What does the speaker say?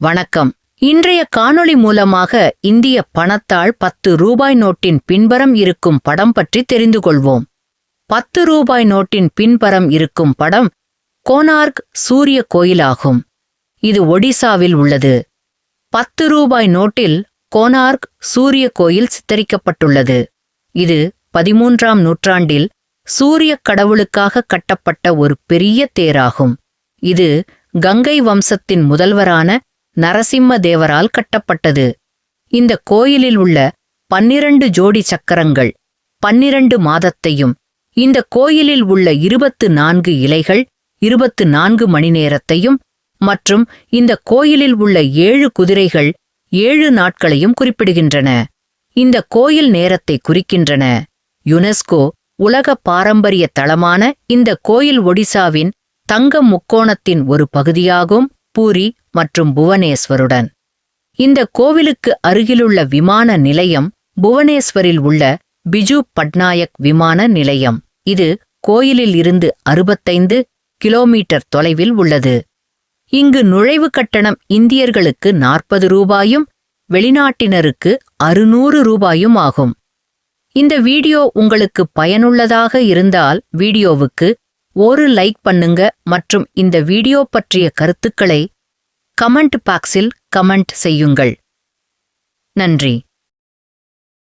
வணக்கம். இன்றைய காணொளி மூலமாக இந்திய பணத்தாள் 10 ரூபாய் நோட்டின் பின்புறம் இருக்கும் படம் பற்றி தெரிந்து கொள்வோம். 10 ரூபாய் நோட்டின் பின்புறம் இருக்கும் படம் கோனார்க் சூரிய கோயிலாகும். இது ஒடிசாவில் உள்ளது. 10 ரூபாய் நோட்டில் கோனார்க் சூரிய கோயில் சித்தரிக்கப்பட்டுள்ளது. இது 13ஆம் நூற்றாண்டில் சூரிய கடவுளுக்காக கட்டப்பட்ட ஒரு பெரிய தேராகும். இது கங்கை வம்சத்தின் முதல்வரான நரசிம்ம தேவரால் கட்டப்பட்டது. இந்த கோயிலில் உள்ள 12 ஜோடி சக்கரங்கள் 12 மாதத்தையும், இந்த கோயிலில் உள்ள 24 இலைகள் 24 மணி நேரத்தையும் மற்றும் இந்த கோயிலில் உள்ள 7 குதிரைகள் 7 நாட்களையும் குறிப்பிடுகின்றன. இந்த கோயில் நேரத்தை குறிக்கின்றன. யுனெஸ்கோ உலக பாரம்பரிய தளமான இந்த கோயில் ஒடிசாவின் தங்க முக்கோணத்தின் ஒரு பகுதியாகும். பூரி மற்றும் புவனேஸ்வருடன் இந்த கோவிலுக்கு அருகிலுள்ள விமான நிலையம் புவனேஸ்வரில் உள்ள பிஜு பட்நாயக் விமான நிலையம். இது கோயிலில் இருந்து 65 கிலோமீட்டர் தொலைவில் உள்ளது. இங்கு நுழைவு கட்டணம் இந்தியர்களுக்கு 40 ரூபாயும் வெளிநாட்டினருக்கு 600 ரூபாயும் ஆகும். இந்த வீடியோ உங்களுக்கு பயனுள்ளதாக இருந்தால் வீடியோவுக்கு ஒரு லைக் பண்ணுங்க மற்றும் இந்த வீடியோ பற்றிய கருத்துக்களை கமெண்ட் பாக்ஸில் கமெண்ட் செய்யுங்கள். நன்றி.